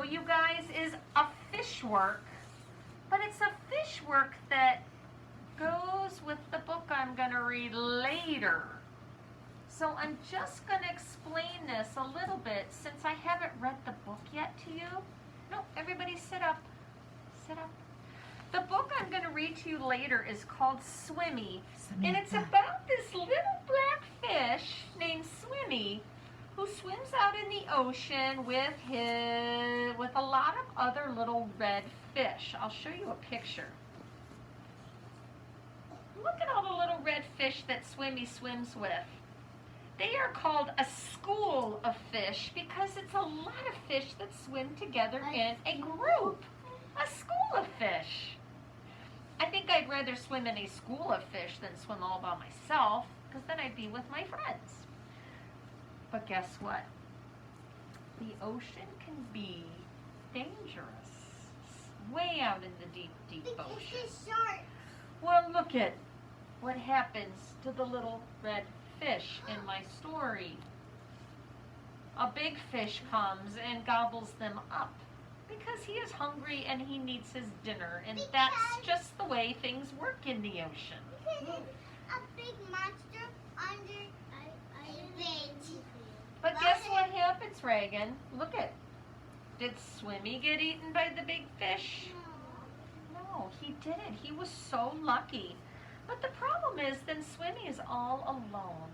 you guys is a fish work, but it's a fish work that goes with the book I'm going to read later. So I'm just going to explain this a little bit since I haven't read the book yet to you. No, everybody sit up. Sit up. The book I'm going to read to you later is called Swimmy, and it's about this little black fish named Swimmy who swims out in the ocean with a lot of other little red fish. I'll show you a picture. Look at all the little red fish that Swimmy swims with. They are called a school of fish because it's a lot of fish that swim together in a group. A school of fish. I think I'd rather swim in a school of fish than swim all by myself, because then I'd be with my friends. But guess what? The ocean can be dangerous. Way out in the deep, deep ocean. Well, look at what happens to the little red fish in my story. A big fish comes and gobbles them up because he is hungry and he needs his dinner, and that's just the way things work in the ocean. A big monster under a bridge. But guess what happens, Reagan? Look at, did Swimmy get eaten by the big fish? No, he didn't. He was so lucky. But the problem is then Swimmy is all alone.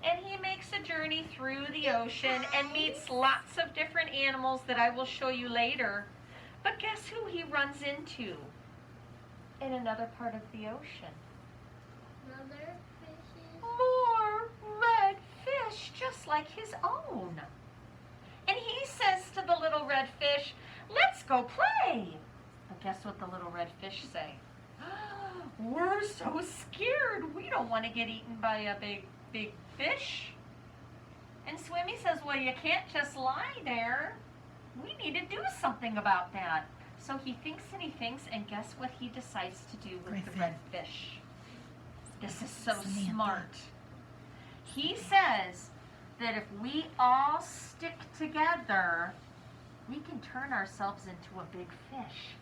And he makes a journey through the ocean and meets lots of different animals that I will show you later. But guess who he runs into in another part of the ocean? Another fishes. More red fish, just like his own. And he says to the little red fish, "Let's go play." But guess what the little red fish say? "We're so scared. We don't want to get eaten by a big fish." And Swimmy says, "Well, you can't just lie there. We need to do something about that." So he thinks, and guess what he decides to do with the red fish? This is so smart. He says that if we all stick together, we can turn ourselves into a big fish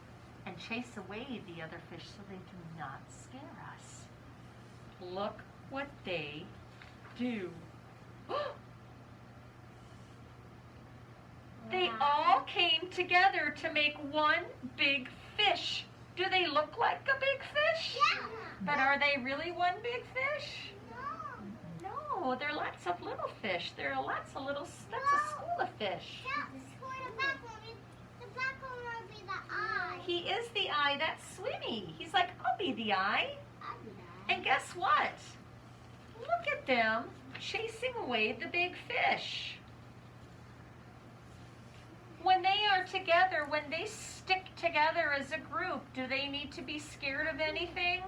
and chase away the other fish so they do not scare us. Look what they do. They all came together to make one big fish. Do they look like a big fish? Yeah. But are they really one big fish? No. No, they're lots of little fish. There are lots of little, that's a school of fish. The black one will be the eye. He is the eye, that's Swimmy. He's like, "I'll be the eye." I'll be the eye. And guess what? Look at them chasing away the big fish. When they are together, when they stick together as a group, do they need to be scared of anything?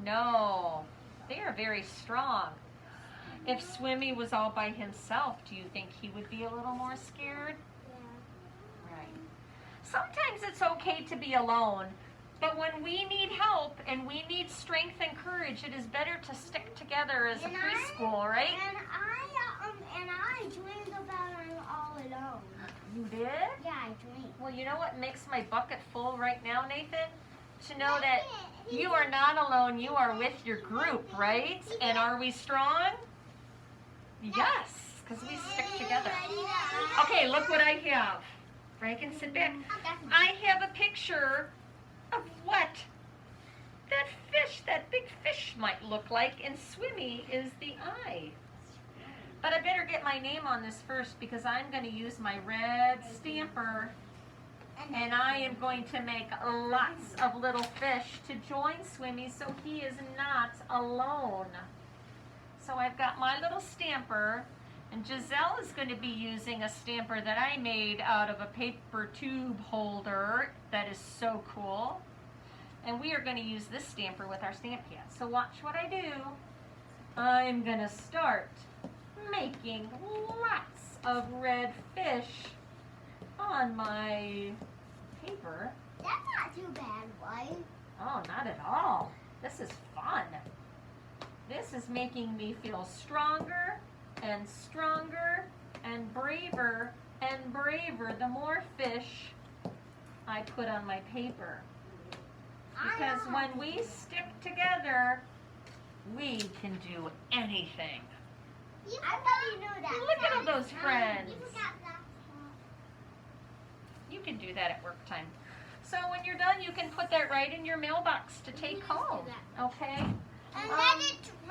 No. They are very strong. If Swimmy was all by himself, do you think he would be a little more scared? Yeah. Right. Sometimes it's okay to be alone, but when we need help and we need strength and courage, it is better to stick together as a preschool, right? And I dreamed about I'm all alone. You did? Yeah, I dreamed. Well, you know what makes my bucket full right now, Nathan? To know that you are not alone, you are with your group, right? And are we strong? Yes, because we stick together. Okay, look what I have. Reagan, sit back. I have a picture of what that fish, that big fish might look like, and Swimmy is the eye. But I better get my name on this first because I'm going to use my red stamper, and I am going to make lots of little fish to join Swimmy so he is not alone. So I've got my little stamper, and Giselle is going to be using a stamper that I made out of a paper tube holder that is so cool. And we are going to use this stamper with our stamp pad. So watch what I do. I'm going to start making lots of red fish on my paper. That's not too bad, right? Oh, not at all. This is fun. This is making me feel stronger and braver and braver the more fish I put on my paper. Because when we stick together, we can do anything. I already know that. Look at all those friends. You forgot that. You can do that at work time. So when you're done, you can put that right in your mailbox to take home. Okay? And then it's